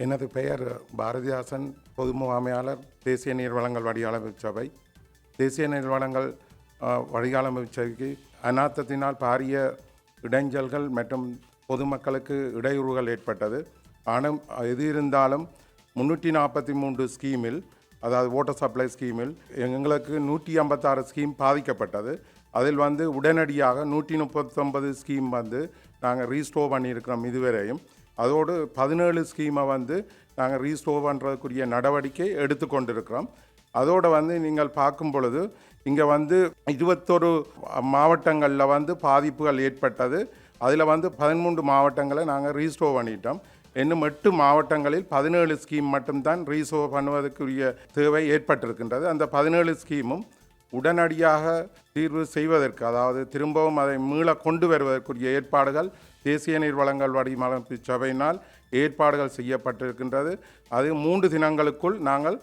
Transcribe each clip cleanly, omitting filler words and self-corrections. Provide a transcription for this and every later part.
எனது பெயர் பாரதிதாசன், பொது முகாமையாளர், தேசிய நீர் வளங்கள் வடிகாலமைப்பு சபை. தேசிய நீர் வளங்கள் வடிகாலமைப்பு சபைக்கு அநாத்தத்தினால் பாரிய இடைஞ்சல்கள் மற்றும் பொதுமக்களுக்கு இடையூறுகள் ஏற்பட்டது. ஆனால் எது இருந்தாலும் 343 ஸ்கீமில், அதாவது வாட்டர் சப்ளை ஸ்கீமில் எங்களுக்கு 156 ஸ்கீம் பாதிக்கப்பட்டது. அதில் உடனடியாக 139 ஸ்கீம் நாங்கள் ரீஸ்டோர் பண்ணியிருக்கிறோம் இதுவரையும். அதோடு 17 ஸ்கீமை நாங்கள் ரீஸ்டோர் பண்ணுறதுக்குரிய நடவடிக்கை எடுத்துக்கொண்டிருக்கிறோம். அதோடு நீங்கள் பார்க்கும் பொழுது இங்கே 21 மாவட்டங்களில் பாதிப்புகள் ஏற்பட்டது. அதில் 13 மாவட்டங்களை நாங்கள் ரீஸ்டோர் பண்ணிட்டோம். இன்னும் 8 மாவட்டங்களில் 17 ஸ்கீம் மட்டும்தான் ரீஸ்டோர் பண்ணுவதற்குரிய தேவை ஏற்பட்டிருக்கின்றது. அந்த 17 ஸ்கீமும் உடனடியாக தீர்வு செய்வதற்கு, அதாவது திரும்பவும் அதை மீள கொண்டு வருவதற்குரிய ஏற்பாடுகள் தேசிய நீர் வளங்கள் வடிகாலமைப்பு சபையினால் ஏற்பாடுகள் செய்யப்பட்டிருக்கின்றது. அது 3 தினங்களுக்குள் நாங்கள்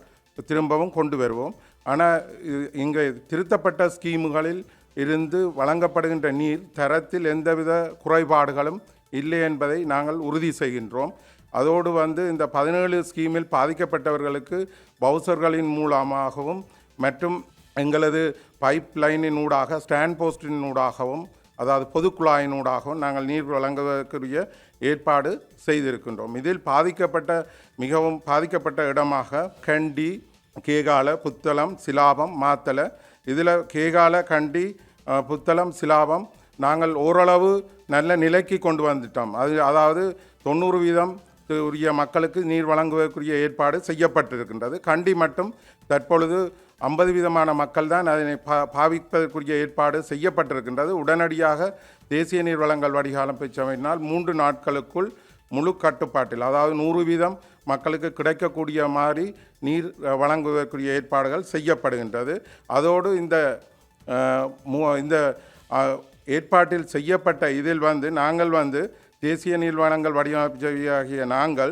திரும்பவும் கொண்டு வருவோம். ஆனால் இங்கே திருத்தப்பட்ட ஸ்கீமுகளில் இருந்து வழங்கப்படுகின்ற நீர் தரத்தில் எந்தவித குறைபாடுகளும் இல்லை என்பதை நாங்கள் உறுதி செய்கின்றோம். அதோடு இந்த 17 ஸ்கீமில் பாதிக்கப்பட்டவர்களுக்கு பவுசர்களின் மூலமாகவும் மற்றும் எங்களது பைப் லைனின் ஊடாக, ஸ்டாண்ட் போஸ்டின் ஊடாகவும், அதாவது பொது குழாயினூடாகவும் நாங்கள் நீர் வழங்குவதற்குரிய ஏற்பாடு செய்திருக்கின்றோம். இதில் மிகவும் பாதிக்கப்பட்ட இடமாக கண்டி, கேகால, புத்தளம், சிலாபம், மாத்தளை. இதில் கேகால, கண்டி, புத்தளம், சிலாபம் நாங்கள் ஓரளவு நல்ல நிலைக்கு கொண்டு வந்துட்டோம். அதாவது 90% உரிய மக்களுக்கு நீர் வழங்குவதற்குரிய ஏற்பாடு செய்யப்பட்டிருக்கின்றது. கண்டி மட்டும் தற்பொழுது 50% மக்கள் தான் அதனை பாவிப்பதற்குரிய ஏற்பாடு செய்யப்பட்டிருக்கின்றது. உடனடியாக தேசிய நீர் வளங்கள் வடிகாலமைப்பு சபையினால் 3 நாட்களுக்குள் முழு கட்டுப்பாட்டில், அதாவது 100% மக்களுக்கு கிடைக்கக்கூடிய மாதிரி நீர் வழங்குவதற்குரிய ஏற்பாடுகள் செய்யப்படுகின்றது. அதோடு இந்த ஏற்பாட்டில் செய்யப்பட்ட இதில் நாங்கள் தேசிய நீர் வளங்கள் வடிகாலமைப்பு சபையாகிய நாங்கள்,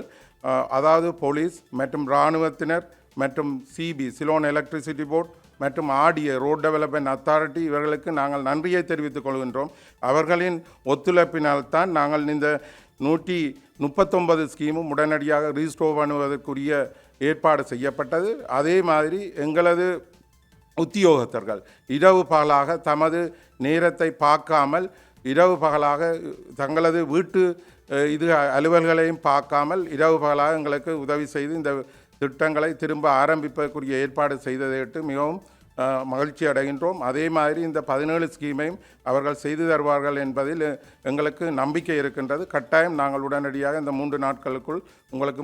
அதாவது போலீஸ் மற்றும் இராணுவத்தினர் மற்றும் சிபி, சிலோன் எலக்ட்ரிசிட்டி போர்ட் மற்றும் ஆர்டிஏ, ரோட் டெவலப்மெண்ட் அத்தாரிட்டி, இவர்களுக்கு நாங்கள் நன்றியை தெரிவித்துக் கொள்கின்றோம். அவர்களின் ஒத்துழைப்பினால் தான் நாங்கள் இந்த 139 ஸ்கீமும் உடனடியாக ரீஸ்டோர் பண்ணுவதற்குரிய ஏற்பாடு செய்யப்பட்டது. அதே மாதிரி எங்களது உத்தியோகத்தர்கள் இரவு பகலாக தமது நேரத்தை பார்க்காமல், இரவு பகலாக தங்களது வீட்டு அலுவல்களையும் பார்க்காமல் இரவு பகலாக எங்களுக்கு உதவி செய்து இந்த திட்டங்களை திரும்ப ஆரம்பிப்பதற்குரிய ஏற்பாடு செய்ததையிட்டு மிகவும் மகிழ்ச்சி அடைகின்றோம். அதே மாதிரி இந்த 17 ஸ்கீமையும் அவர்கள் செய்து தருவார்கள் என்பதில் எங்களுக்கு நம்பிக்கை இருக்கின்றது. கட்டாயம் நாங்கள் உடனடியாக இந்த 3 நாட்களுக்குள் உங்களுக்கு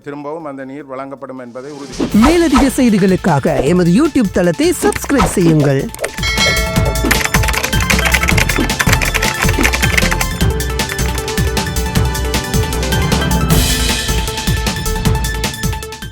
திரும்பவும் அந்த நீர் வழங்கப்படும் என்பதை உறுதி. மேலதிக செய்திகளுக்காக எமது யூடியூப் தளத்தை சப்ஸ்கிரைப் செய்யுங்கள்.